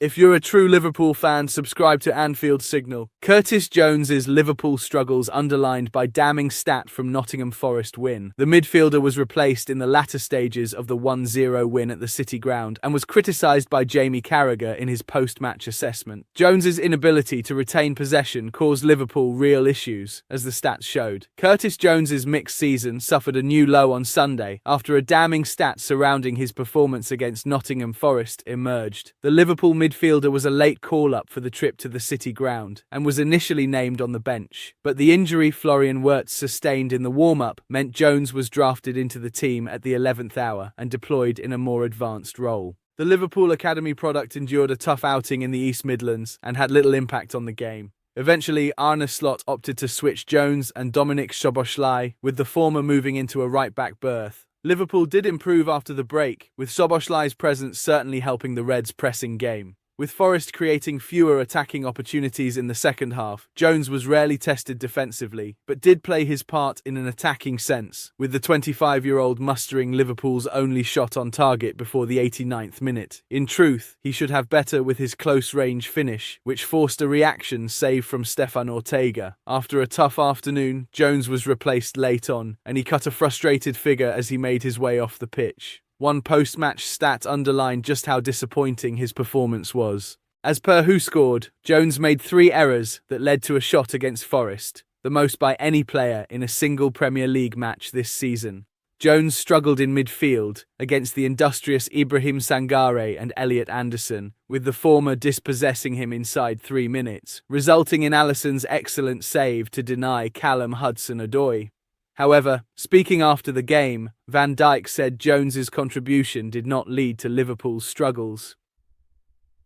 If you're a true Liverpool fan, subscribe to Anfield Signal. Curtis Jones's Liverpool struggles underlined by damning stat from Nottingham Forest win. The midfielder was replaced in the latter stages of the 1-0 win at the City ground and was criticised by Jamie Carragher in his post-match assessment. Jones's inability to retain possession caused Liverpool real issues, as the stats showed. Curtis Jones's mixed season suffered a new low on Sunday after a damning stat surrounding his performance against Nottingham Forest emerged. The Liverpool midfielder was a late call-up for the trip to the City ground and was initially named on the bench, but the injury Florian Wirtz sustained in the warm-up meant Jones was drafted into the team at the 11th hour and deployed in a more advanced role. The Liverpool Academy product endured a tough outing in the East Midlands and had little impact on the game. Eventually, Arne Slot opted to switch Jones and Dominik Szoboszlai, with the former moving into a right-back berth. Liverpool did improve after the break, with Szoboszlai's presence certainly helping the Reds' pressing game. With Forest creating fewer attacking opportunities in the second half, Jones was rarely tested defensively, but did play his part in an attacking sense, with the 25-year-old mustering Liverpool's only shot on target before the 89th minute. In truth, he should have better with his close-range finish, which forced a reaction save from Stefan Ortega. After a tough afternoon, Jones was replaced late on, and he cut a frustrated figure as he made his way off the pitch. One post-match stat underlined just how disappointing his performance was. As per Who Scored, Jones made 3 errors that led to a shot against Forest, the most by any player in a single Premier League match this season. Jones struggled in midfield against the industrious Ibrahim Sangare and Elliot Anderson, with the former dispossessing him inside 3 minutes, resulting in Alisson's excellent save to deny Callum Hudson-Odoi. However, speaking after the game, Van Dijk said Jones's contribution did not lead to Liverpool's struggles.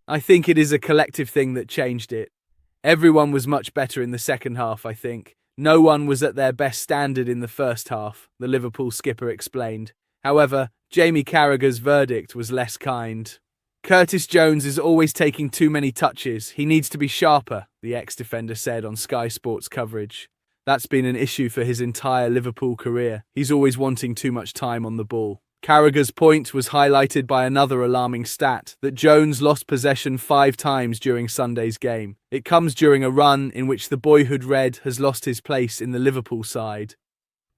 "I think it is a collective thing that changed it. Everyone was much better in the second half, I think. No one was at their best standard in the first half," the Liverpool skipper explained. However, Jamie Carragher's verdict was less kind. "Curtis Jones is always taking too many touches. He needs to be sharper," the ex-defender said on Sky Sports coverage. That's been an issue for his entire Liverpool career. He's always wanting too much time on the ball. Carragher's point was highlighted by another alarming stat, that Jones lost possession 5 times during Sunday's game. It comes during a run in which the boyhood Red has lost his place in the Liverpool side.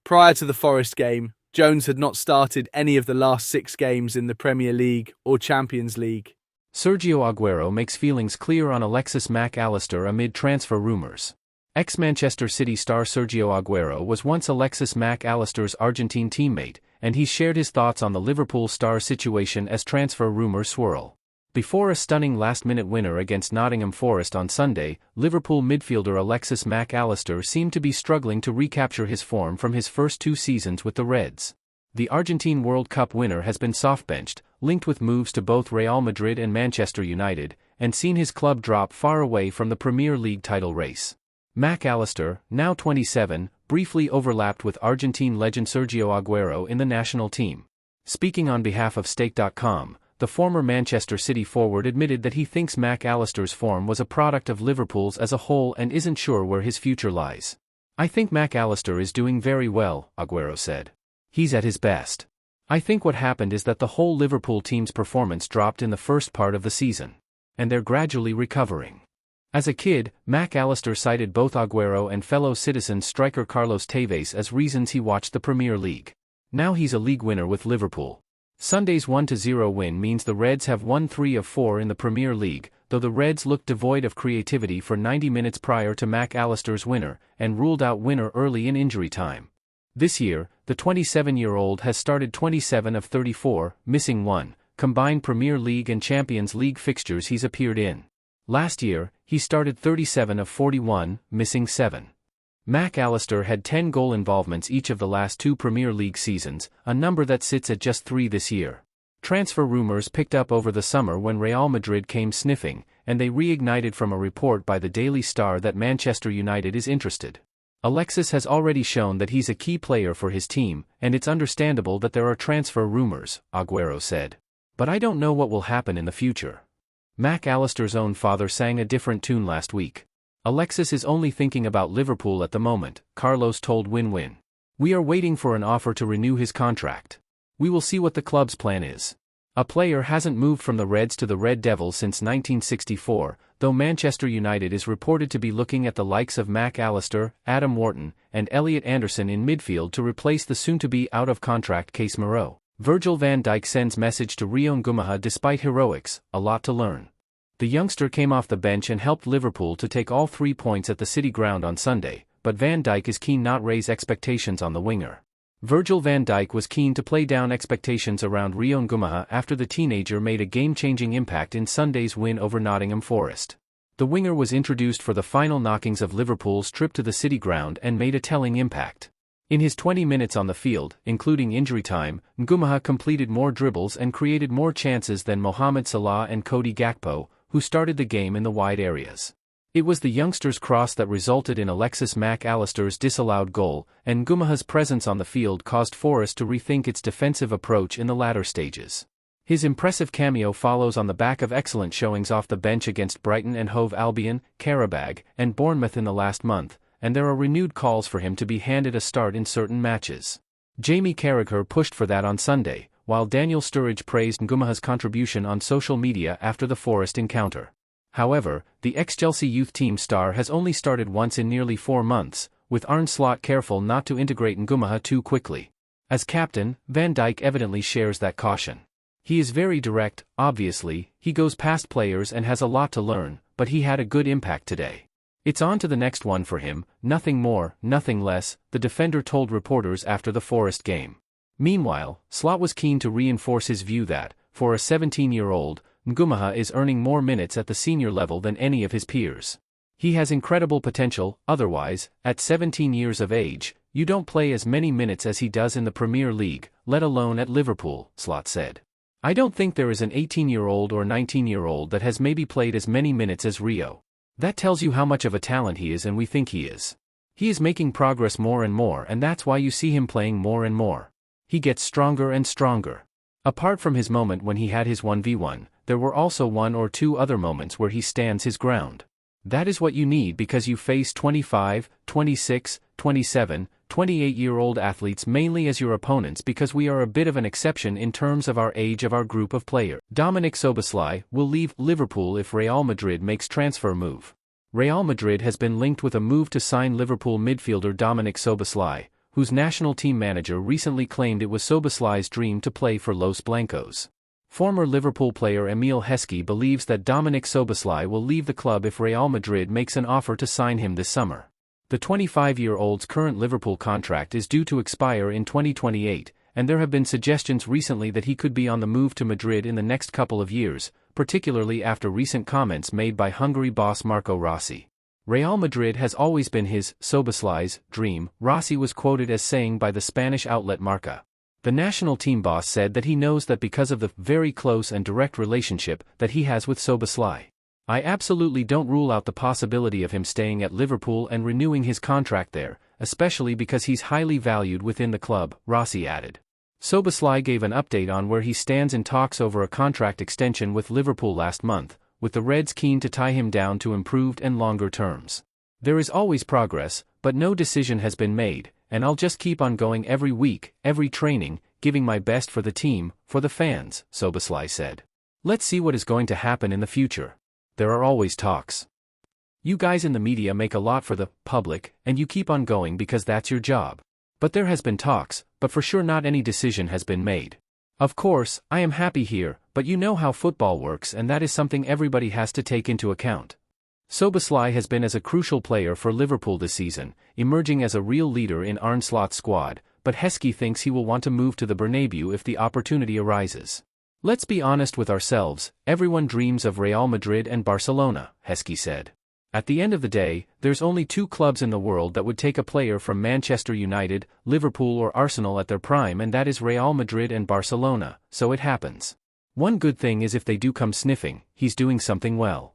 Prior to the Forest game, Jones had not started any of the last 6 games in the Premier League or Champions League. Sergio Aguero makes feelings clear on Alexis Mac Allister amid transfer rumours. Ex-Manchester City star Sergio Aguero was once Alexis Mac Allister's Argentine teammate, and he shared his thoughts on the Liverpool star's situation as transfer rumours swirl. Before a stunning last-minute winner against Nottingham Forest on Sunday, Liverpool midfielder Alexis Mac Allister seemed to be struggling to recapture his form from his first 2 seasons with the Reds. The Argentine World Cup winner has been soft-benched, linked with moves to both Real Madrid and Manchester United, and seen his club drop far away from the Premier League title race. Mac Allister, now 27, briefly overlapped with Argentine legend Sergio Aguero in the national team. Speaking on behalf of Stake.com, the former Manchester City forward admitted that he thinks Mac Allister's form was a product of Liverpool's as a whole and isn't sure where his future lies. "I think Mac Allister is doing very well," Aguero said. "He's at his best. I think what happened is that the whole Liverpool team's performance dropped in the first part of the season. And they're gradually recovering." As a kid, Mac Allister cited both Aguero and fellow Citizens striker Carlos Tevez as reasons he watched the Premier League. Now he's a league winner with Liverpool. Sunday's 1-0 win means the Reds have won 3 of 4 in the Premier League, though the Reds looked devoid of creativity for 90 minutes prior to Mac Allister's winner, and ruled out winner early in injury time. This year, the 27-year-old has started 27 of 34, missing 1, combined Premier League and Champions League fixtures he's appeared in. Last year, he started 37 of 41, missing 7. Mac Allister had 10 goal involvements each of the last 2 Premier League seasons, a number that sits at just 3 this year. Transfer rumours picked up over the summer when Real Madrid came sniffing, and they reignited from a report by the Daily Star that Manchester United is interested. Alexis has already shown that he's a key player for his team, and it's understandable that there are transfer rumours, Aguero said. "But I don't know what will happen in the future." Mac Allister's own father sang a different tune last week. "Alexis is only thinking about Liverpool at the moment," Carlos told Win-Win. "We are waiting for an offer to renew his contract. We will see what the club's plan is. A player hasn't moved from the Reds to the Red Devils since 1964, though Manchester United is reported to be looking at the likes of Mac Allister, Adam Wharton, and Elliot Anderson in midfield to replace the soon-to-be out-of-contract Case Moreau. Virgil van Dijk sends message to Rio Ngumaha despite heroics, a lot to learn. The youngster came off the bench and helped Liverpool to take all 3 points at the City Ground on Sunday, but Van Dijk is keen not raise expectations on the winger. Virgil van Dijk was keen to play down expectations around Rio Ngumaha after the teenager made a game-changing impact in Sunday's win over Nottingham Forest. The winger was introduced for the final knockings of Liverpool's trip to the City Ground and made a telling impact. In his 20 minutes on the field, including injury time, Ngumaha completed more dribbles and created more chances than Mohamed Salah and Cody Gakpo, who started the game in the wide areas. It was the youngster's cross that resulted in Alexis Mac Allister's disallowed goal, and Ngumaha's presence on the field caused Forest to rethink its defensive approach in the latter stages. His impressive cameo follows on the back of excellent showings off the bench against Brighton and Hove Albion, Qarabag, and Bournemouth in the last month, and there are renewed calls for him to be handed a start in certain matches. Jamie Carragher pushed for that on Sunday, while Daniel Sturridge praised Ngumaha's contribution on social media after the Forest encounter. However, the ex-Chelsea youth team star has only started once in nearly 4 months, with Arne Slot careful not to integrate Ngumaha too quickly. As captain, Van Dijk evidently shares that caution. He is very direct, obviously, he goes past players and has a lot to learn, but he had a good impact today. It's on to the next one for him, nothing more, nothing less, the defender told reporters after the Forest game. Meanwhile, Slot was keen to reinforce his view that, for a 17-year-old, Ngumaha is earning more minutes at the senior level than any of his peers. He has incredible potential, otherwise, at 17 years of age, you don't play as many minutes as he does in the Premier League, let alone at Liverpool, Slot said. I don't think there is an 18-year-old or 19-year-old that has maybe played as many minutes as Rio. That tells you how much of a talent he is and we think he is. He is making progress more and more and that's why you see him playing more and more. He gets stronger and stronger. Apart from his moment when he had his 1v1, there were also 1 or 2 other moments where he stands his ground. That is what you need because you face 25, 26, 27, 28-year-old athletes mainly as your opponents because we are a bit of an exception in terms of our age of our group of players. Dominic Szoboszlai will leave Liverpool if Real Madrid makes transfer move. Real Madrid has been linked with a move to sign Liverpool midfielder Dominic Szoboszlai, whose national team manager recently claimed it was Szoboszlai's dream to play for Los Blancos. Former Liverpool player Emile Heskey believes that Dominic Szoboszlai will leave the club if Real Madrid makes an offer to sign him this summer. The 25-year-old's current Liverpool contract is due to expire in 2028, and there have been suggestions recently that he could be on the move to Madrid in the next couple of years, particularly after recent comments made by Hungary boss Marco Rossi. Real Madrid has always been his, Szoboszlai's, dream, Rossi was quoted as saying by the Spanish outlet Marca. The national team boss said that he knows that because of the very close and direct relationship that he has with Szoboszlai. I absolutely don't rule out the possibility of him staying at Liverpool and renewing his contract there, especially because he's highly valued within the club, Rossi added. Szoboszlai gave an update on where he stands in talks over a contract extension with Liverpool last month, with the Reds keen to tie him down to improved and longer terms. There is always progress, but no decision has been made, and I'll just keep on going every week, every training, giving my best for the team, for the fans, Szoboszlai said. Let's see what is going to happen in the future. There are always talks. You guys in the media make a lot for the public, and you keep on going because that's your job. But there has been talks, but for sure not any decision has been made. Of course, I am happy here, but you know how football works and that is something everybody has to take into account. Szoboszlai has been as a crucial player for Liverpool this season, emerging as a real leader in Arne Slot's squad, but Heskey thinks he will want to move to the Bernabeu if the opportunity arises. Let's be honest with ourselves, everyone dreams of Real Madrid and Barcelona, Heskey said. At the end of the day, there's only 2 clubs in the world that would take a player from Manchester United, Liverpool or Arsenal at their prime and that is Real Madrid and Barcelona, so it happens. One good thing is if they do come sniffing, he's doing something well.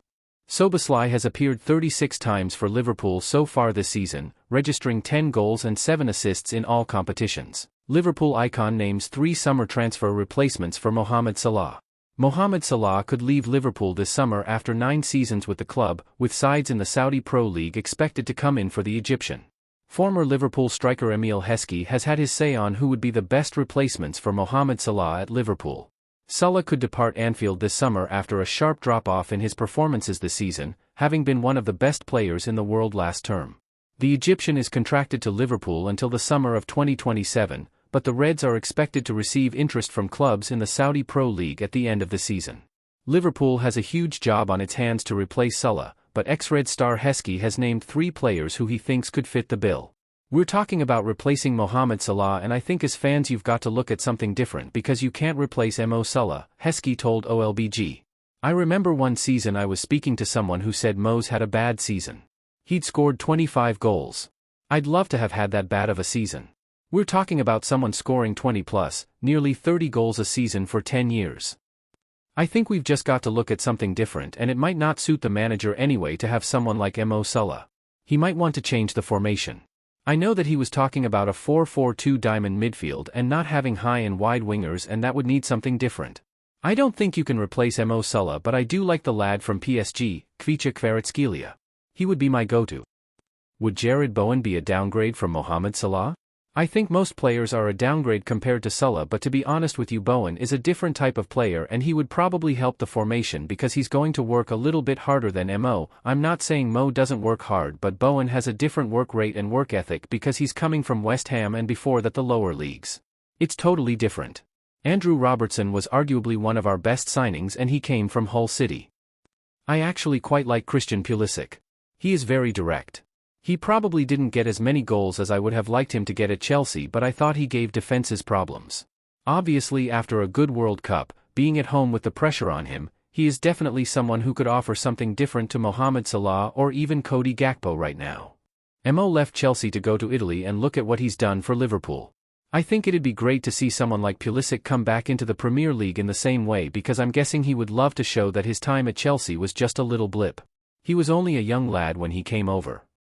Szoboszlai has appeared 36 times for Liverpool so far this season, registering 10 goals and 7 assists in all competitions. Liverpool icon names 3 summer transfer replacements for Mohamed Salah. Mohamed Salah could leave Liverpool this summer after 9 seasons with the club, with sides in the Saudi Pro League expected to come in for the Egyptian. Former Liverpool striker Emile Heskey has had his say on who would be the best replacements for Mohamed Salah at Liverpool. Salah could depart Anfield this summer after a sharp drop-off in his performances this season, having been one of the best players in the world last term. The Egyptian is contracted to Liverpool until the summer of 2027, but the Reds are expected to receive interest from clubs in the Saudi Pro League at the end of the season. Liverpool has a huge job on its hands to replace Salah, but ex-Red star Heskey has named 3 players who he thinks could fit the bill. We're talking about replacing Mohamed Salah, and I think as fans you've got to look at something different because you can't replace Mo Salah, Heskey told OLBG. I remember one season I was speaking to someone who said Mo's had a bad season. He'd scored 25 goals. I'd love to have had that bad of a season. We're talking about someone scoring 20 plus, nearly 30 goals a season for 10 years. I think we've just got to look at something different, and it might not suit the manager anyway to have someone like Mo Salah. He might want to change the formation. I know that he was talking about a 4-4-2 diamond midfield and not having high and wide wingers, and that would need something different. I don't think you can replace Mo Salah, but I do like the lad from PSG, Kvicha Kvaratskhelia. He would be my go-to. Would Jared Bowen be a downgrade from Mohamed Salah? I think most players are a downgrade compared to Salah, but to be honest with you, Bowen is a different type of player and he would probably help the formation because he's going to work a little bit harder than Mo. I'm not saying Mo doesn't work hard, but Bowen has a different work rate and work ethic because he's coming from West Ham and before that the lower leagues. It's totally different. Andrew Robertson was arguably one of our best signings and he came from Hull City. I actually quite like Christian Pulisic. He is very direct. He probably didn't get as many goals as I would have liked him to get at Chelsea, but I thought he gave defenses problems. Obviously, after a good World Cup, being at home with the pressure on him, he is definitely someone who could offer something different to Mohamed Salah or even Cody Gakpo right now. Mo left Chelsea to go to Italy, and look at what he's done for Liverpool. I think it'd be great to see someone like Pulisic come back into the Premier League in the same way, because I'm guessing he would love to show that his time at Chelsea was just a little blip. He was only a young lad when he came over.